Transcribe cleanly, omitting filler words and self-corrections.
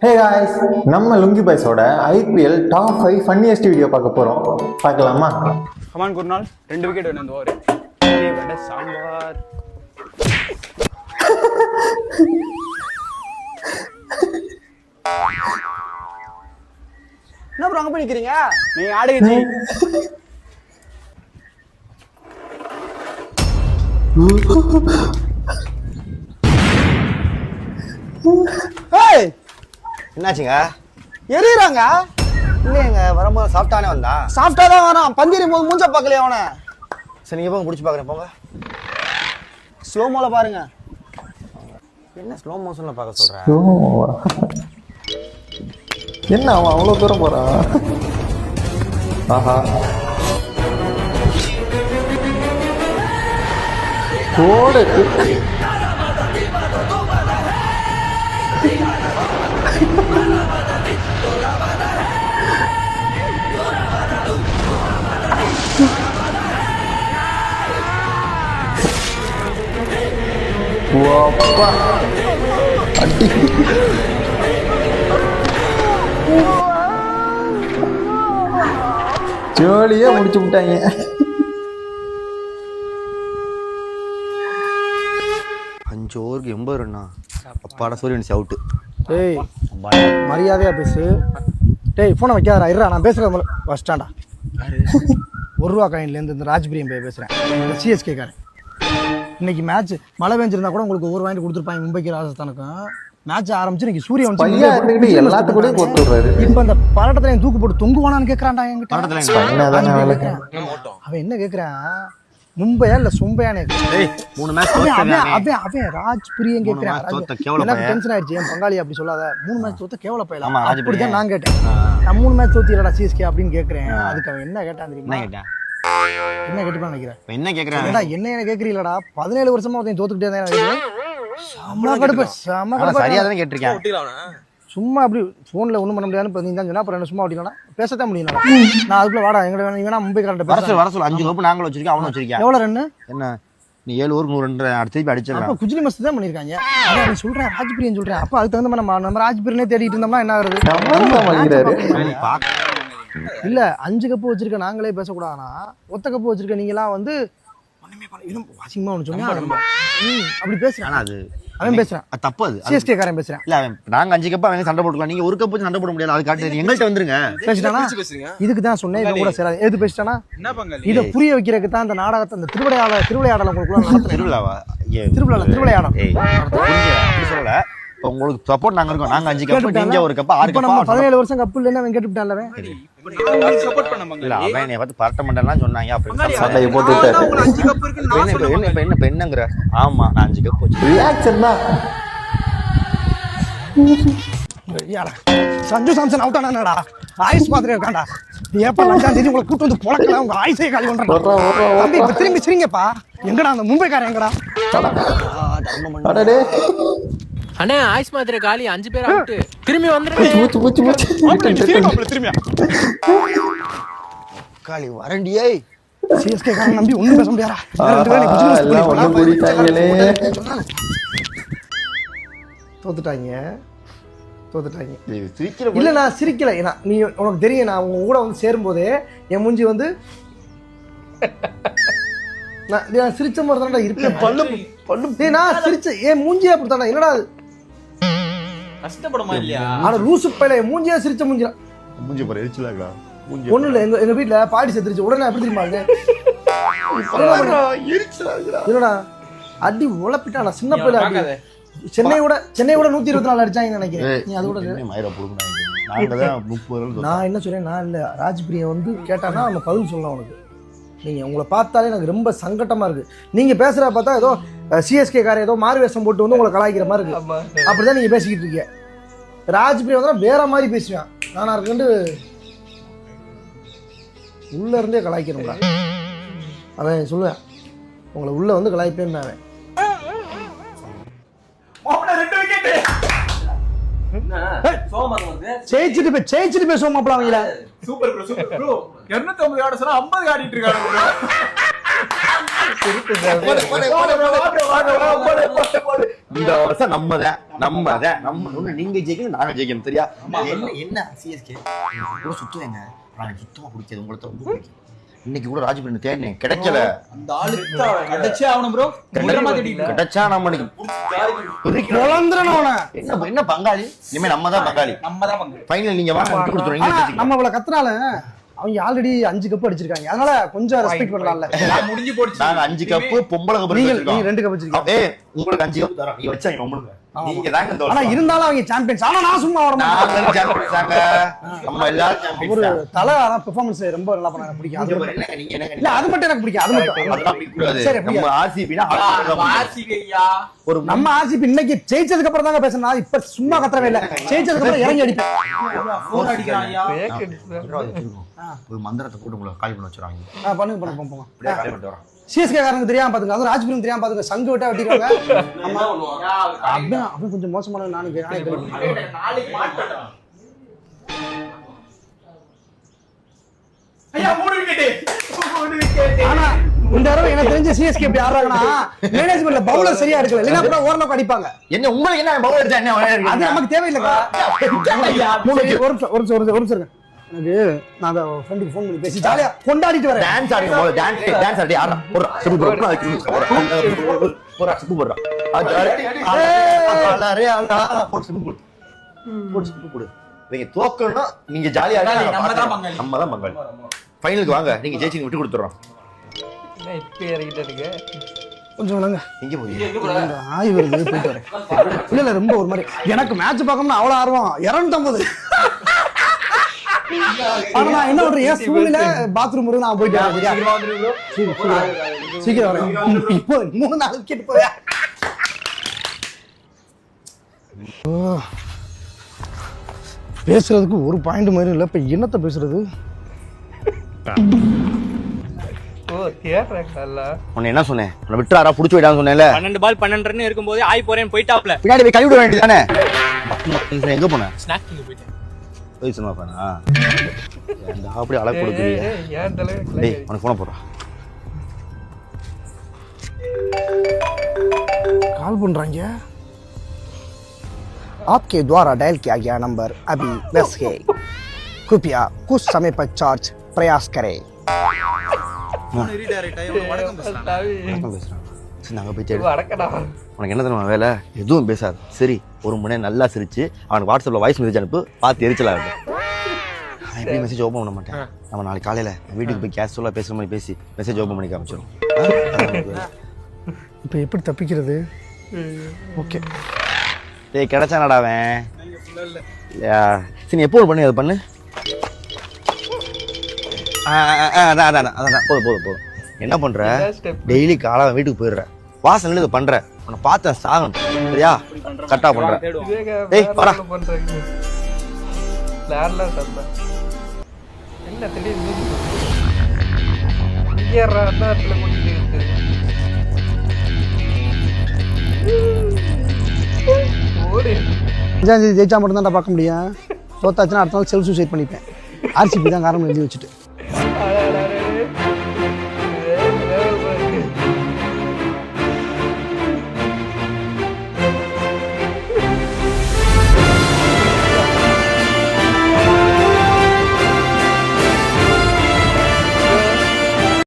ஹே guys, நம்ம லுங்கி பாய்ஸோட IPL top 5 funniest video பார்க்க போறோம். பார்க்கலாமா? கமான் குருநாள், 2 விக்கெட் வேணும் இந்த ஓவர். வடை சாம்பார். என்ன ப்ரோ அங்க போய் நிக்கிறீங்க? நீங்க ஆடுங்க ஜி. ஏய், என்னாச்சுங்க? எறியறாங்க. இல்லையங்க, வரும்போது சாப்பிட்டானே வந்தான். சாப்பிட்டா தான் வரான். பந்திரி போது மூஞ்ச பார்க்கலையா அவனை? சரி, நீங்க போங்க, பிடிச்சி பார்க்குறேன் போங்க. ஸ்லோமோல பாருங்க. என்ன ஸ்லோ மோஷன்ல பார்க்க சொல்றேன்? என்ன அவன் அவ்வளோ தூரம் போறான்? ஆஹா, ஓடு. அப்பா அடி. ஜோலியா முடிச்சு விட்டாங்க. அஞ்சு ஓவருக்கு 80 ரன்னா. அப்பாட சூரியன் அவுட்டு. டேய் மரியாதையா பேசு. டேய் ஃபோனை வைக்காதடா, இருடா நான் பேசுகிறேன். ஃபஸ்ட்டாண்டா ₹1 காயின்லேருந்து இந்த ராஜ்பிரியம் போய் பேசுகிறேன். சிஎஸ்கே காரன். இன்னைக்கு மேட்ச் மழை பெஞ்சிருந்தா கூட உங்களுக்கு ஒரு வாங்கி கொடுத்துருப்பாங்க மும்பைக்கு ராஜஸ்தானுக்கும். மேட்ச் ஆரம்பிச்சு இன்னைக்கு சூரியன் எல்லாத்துக்கூடயும் கொடுத்துடுறாரு. இப்போ அந்த பதட்டத்துல தூக்கு போட்டு தொங்குவானான்னு கேட்கறான்டா என்கிட்ட. அவன் என்ன கேட்கறான், மும்பையா இல்ல சும்பையானே? 3 மேட்ச் அவன் ராஜ்பிரியம் கேட்கறான். எனக்கு டென்ஷன் ஆயிடுச்சு. என் பங்காளி அப்படி சொல்லாத. 3 மேட்ச் தோத்த கேவல போயிடலாம் அப்படிதான் நான் கேட்டேன். நான் 3 மேட்ச் தோத்திடா சிஎஸ்கே அப்படின்னு கேட்கறேன். அதுக்கு அவன் என்ன கேட்டான் தெரியுமா? என்ன கேட்டுப்பான்னு நினைக்கிறேன். என்ன கேட்கறேன்? என்ன கேட்கறீங்களடா? 17 வருஷமா ஒருத்தன் தோத்துக்கிட்டே தான். சரியா தானே கேட்டிருக்கேன். சும்மா அப்படி போன்ல ஒண்ணும் பண்ண முடியாதுன்னு இப்போ நீ தான் சொன்னா அப்புறம் என்ன சும்மா ஓட்டினா பேசத்தான் முடியும். நான் அதுக்குள்ள வாடா எங்க வேணா மும்பை கரெக்டாக வர சொல்ல. 5 கப்பு நாங்களும் வச்சிருக்கோம், அவனும் வச்சிருக்கேன். எவ்வளோ ரன்னு? என்ன நீ 7 ஓவர் 100 ரன் அடுத்த திருப்பி அடிச்சிடலாம். அப்போ குஜிலி மஸ்து தான் பண்ணியிருக்காங்க. அதான் நீ சொல்கிறேன் ராஜ்பிரியன் சொல்கிறேன். அப்போ அதுக்கு தகுந்த மாதிரி நம்ம ராஜ்பிரியனே தேடிட்டு இருந்தோம்னா என்ன ஆகுறது? இல்ல 5 கப்பு வச்சிருக்க நாங்களே பேசக்கூடாதுனா ஒத்த கப்பு வச்சிருக்க நீங்களாம் வந்து வாசிங்கமா ஒன்று சொன்னா அப்படி பேசுறேன். அது அவன் பேசுறான், அது தப்பு. அது சிஎஸ்கே காரன் பேசுறான். இல்ல நாங்க 5 கப்பு அவன் சண்டை போட்டுக்கலாம், நீங்க 1 கப்பு சண்டை போட முடியாது. அது காட்டு எங்கள்கிட்ட வந்துருங்க. பேசிட்டானா? இதுக்கு தான் சொன்னேன் இவன் கூட சேராது. எது பேசிட்டானா? இதை புரிய வைக்கிறதுக்கு தான் அந்த நாடகத்தை அந்த திருவிளையாடல் உங்களுக்கு திருவிழாவா? திருவிளையாடல் அப்படி சொல்லல. உங்களுக்கு சப்போர்ட் நாங்க இருக்கோம். நாங்க 5 கப்பு, நீங்க 1 கப்பு, 6 கப்பு. 17 வருஷம் கப்பு இல்லைன்னு அவன் கேட்டுட்டான்ல. இல்ல அவன் என்னை பார்த்து பரட்ட மண்டலாம் சொன்னாங்க. அப்படி சண்டையை போட்டுட்டாரு. என்னங்கிற? ஆமா, நான் 5 கப்பு வச்சு ரியாக்ஷன் தான். சஞ்சு சாம்சன் அவுட் ஆனாடா. ஆயுஷ் மாதிரி இருக்காண்டா. நீ எப்ப 5ஆம் தேதி உங்களை கூட்டு வந்து பொழக்கலாம், உங்க ஆயுசை காலி பண்றான். இப்ப திரும்பி சிரிங்கப்பா. எங்கடா அந்த மும்பைக்காரன் எங்கடா? அண்ணே ஆயுஷ் மாதிரி காலி 5 பேர் அவுட். திரும்பி வந்துருங்க. காலி வரண்டியே. சிஎஸ்கே காரன் நம்பி ஒண்ணும் பேச முடியாதா? தோத்துட்டாங்க. இல்ல நான் சிரிக்கல. நீ உனக்கு தெரியும், நான் உங்க கூட வந்து சேரும்போதே என் மூஞ்சி வந்து நான் சிரிச்ச மாதிரி தான்டா இருப்பேன். நான் சிரிச்ச என் மூஞ்சியே அப்படித்தான்டா. என்னடா கஷ்டப்படுமா இல்லையா? ஆனா லூசு பையில என் மூஞ்சியா சிரிச்ச மூஞ்சியா. மூஞ்சி பாரு எரிச்சலாக்கா. ஒண்ணும் இல்ல, எங்க வீட்டுல பாடி செத்துருச்சு. உடனே அப்படி தெரியுமா இல்லடா அடி உழப்பிட்டான். சின்ன பிள்ளை அடி. சென்னையோட 124 அடிச்சாங்க நினைக்கிறேன். நீ அதோட நான் என்ன சொல்றேன், நான் இல்ல ராஜ்பிரியம் வந்து கேட்டானா நம்ம பதில் சொல்லலாம் உனக்கு. நீங்க உங்களை பார்த்தாலே எனக்கு ரொம்ப சங்கட்டமா இருக்கு. நீங்க பேசுறத பார்த்தா ஏதோ சிஎஸ்கே கார ஏதோ மாறு வேஷம் போட்டு வந்து உங்களை கலாய்க்கிற மாதிரி இருக்கு. அப்படிதான் நீங்க பேசிக்கிட்டு இருக்கீங்க. ராஜ்பிரியம் வந்து வேற மாதிரி பேசுவேன். நானா இருக்கேன் உள்ள இருந்தே கலாய்க்கிறோம்டா. அவன் சொல்லுவேன் உங்களை உள்ள வந்து கலாய்ப்பேன்னு. அவன் ஜெயிச்சிட்டு பேசுவோம் மாப்பிள. அவங்கள சூப்பர் ப்ரோ, சூப்பர் ப்ரோ. 250 ஆட சொன்னா 50 ஆடிட்டு இருக்காங்க ப்ரோ. இந்த வருஷம் நம்ம நீங்க ஜெயிக்கணும் நாங்க ஜெயிக்கணும் சரியா? என்ன சிஎஸ்கே கூட சுத்துவேங்க, எனக்கு சுத்தமா பிடிக்காது, உங்களை ரொம்ப பிடிக்கும். இன்னைக்கு கூட ராஜ்புரன் தேடினேன், கிடைக்கல. அந்த ஆளுக்கு கிடைச்சே ஆகணும் ப்ரோ. கிடைச்சா நம்ம என்ன பங்காளி, இனிமே நம்ம தான் பங்காளி. ஃபைனல் நீங்க வாங்க கொடுத்துருவீங்க. நம்ம இவ்வளவு கத்துனால அவங்க ஆல்ரெடி 5 கப் அடிச்சிருக்காங்க, அதனால கொஞ்சம் ரெஸ்பெக்ட் பண்ணலாம்ல. முடிஞ்சு போச்சு. நாங்க 5 கப் பொம்பளை கப் நீங்க 2 கப் வச்சிருக்கீங்க. ஏய் உங்களுக்கு 5 கப் தரோம், நீங்க வச்சாங்க உங்களுக்கு. நீங்க தான் இந்த ஆனா இருந்தாலும் அவங்க சாம்பியன்ஸ். ஆனா நான் சும்மா வர மாட்டேன். நாங்க சாம்பியன்ஸ்ங்க, நம்ம எல்லாரும் சாம்பியன்ஸ். ஒரு தல ஆனா பெர்ஃபார்மன்ஸ் ரொம்ப நல்லா பண்ணாங்க, பிடிக்கும். நீங்க என்ன இல்ல அது மட்டும் எனக்கு பிடிக்கும், அது மட்டும். சரி நம்ம ஆர்சிபினா ஆர்சிபியா ஒரு நம்ம ஆர்சிபி இன்னைக்கு ஜெயிச்சதுக்கு அப்புறம் தாங்க பேசணும். இப்ப சும்மா கத்தறவே இல்ல, ஜெயிச்சதுக்கு அப்புறம் இறங்கி அடிப்பேன். ஃபோர் அடிக்கறாயா? ஒரு மந்திரத்தை போட்டு உங்களை காலி பண்ண வச்சுறாங்க. பண்ணுங்க போங்க. அப்படியே காலி பண்ணிட்டு வரோம். சிஎஸ்கே காரங்க தெரியாம பாத்துங்க, அது ராஜ்புரம் தெரியாம பாத்துங்க, சங்கு விட்டா வெட்டிடுவாங்க. அவன் கொஞ்சம் மோசமான நாளைக்கு மாட்டடா. ஐயா 3 விக்கெட். ஆனா இந்த தடவை எனக்கு தெரிஞ்ச சிஎஸ்கே எப்படி ஆடுறாங்கன்னா மேனேஜ்மென்ட்ல பவுலர் சரியா இருக்கல, இல்லனா கூட ஓரளவுக்கு அடிப்பாங்க. என்ன உங்களுக்கு என்ன பவுலர் எடுத்தா என்ன அது நமக்கு தேவையில்லைங்க. ஒரு நிமிஷம் எனக்கு நான் அந்த ஃப்ரெண்டுக்கு ஃபோன் பண்ணி பேசி ஜாலியா கொண்டாடிட்டு வரேன். டான்ஸ் ஆடுங்க, போல டான்ஸ் ஆடி ஆடுறா. போறா சிப்பு போறா, போறா சிப்பு போறா. அரே ஆடா போடு சிப்பு போடு. நீங்க தோக்கணும்னா நீங்க ஜாலியா ஆடுங்க, நம்ம தான் பங்காளி. ஃபைனலுக்கு வாங்க, நீங்க ஜெயிச்சு விட்டு கொடுத்துறோம். என்ன இப்ப இறங்கிட்டீங்க? கொஞ்சம் விளங்க. எங்க போறீங்க? ஆய் வருது, போயிட்டு வரேன். இல்ல ரொம்ப ஒரு மாதிரி எனக்கு மேட்ச் பார்க்கணும்னு அவ்வளவு ஆர்வம். 250. ஆனா நான் என்ன பண்றேன், ஏன் சூழ்நிலை பாத்ரூம் வருது, நான் போயிட்டு சீக்கிரம் வரேன். இப்போ 3-4 விக்கெட் போயா. பேசுறதுக்கு ஒரு பாயிண்ட் மாதிரி இல்லை, இப்ப என்னத்த பேசுறது? உன்னை என்ன சொன்னேன், உன்னை விட்டுறாரா புடிச்சு விடான்னு சொன்னேன்ல. 12 பால் 12 ரன் இருக்கும்போது ஆய் போறேன்னு போயிட்டாப்ல. பின்னாடி போய் கழுவிட வேண்டியதானே. எங்க போன? ஸ்நாக்கிங் போயிட்டேன். போய் சொன்னா பானா அப்படி அழகு கொடுக்குறீங்க. டேய் உனக்கு போன போடுறா. கால் பண்றாங்க. आपके द्वारा डायल किया गया नंबर अभी व्यस्त है, कृपया कुछ समय पश्चात प्रयास करें. உனக்கு என்ன தெரியுமா வேலை? எதுவும் பேசாது சரி. ஒரு மணி நேரம் நல்லா சிரிச்சு அவனுக்கு வாட்ஸ்அப்ல வாய்ஸ் மெசேஜ் அனுப்பு, பார்த்து எரிச்சலா இருக்கும். நான் எப்படி மெசேஜ் ஓப்பன் பண்ண மாட்டேன். நம்ம நாளைக்கு காலையில வீட்டுக்கு போய் கேஷுவலா பேசுற மாதிரி பேசி மெசேஜ் ஓப்பன் பண்ணி காமிச்சிடும். இப்போ எப்படி தப்பிக்கிறது? ஓகே டேய் கிடைச்சானடா அவன். சரி எப்போ பண்ணி அதை பண்ணு. அதான் போதும். என்ன பண்ற? டெய்லி காலைல வீட்டுக்கு போயிடுற, வாசல்ல இதை பண்ற, உன்னை பார்த்தேன் சாகணும் சரியா? கரெக்டா பண்ற. டேய் வாடா. என்ன திடீர்னு ஏறா அண்ணாத்துல கொண்டு ஓடி ஜெயிச்சா மட்டும் தான் பார்க்க முடியும். தோத்தாச்சுன்னா அடுத்த நாள் செல்ஃப் சூசைட் பண்ணிப்பேன். ஆர்சிபி தான் காரணம் எழுதி வச்சுட்டு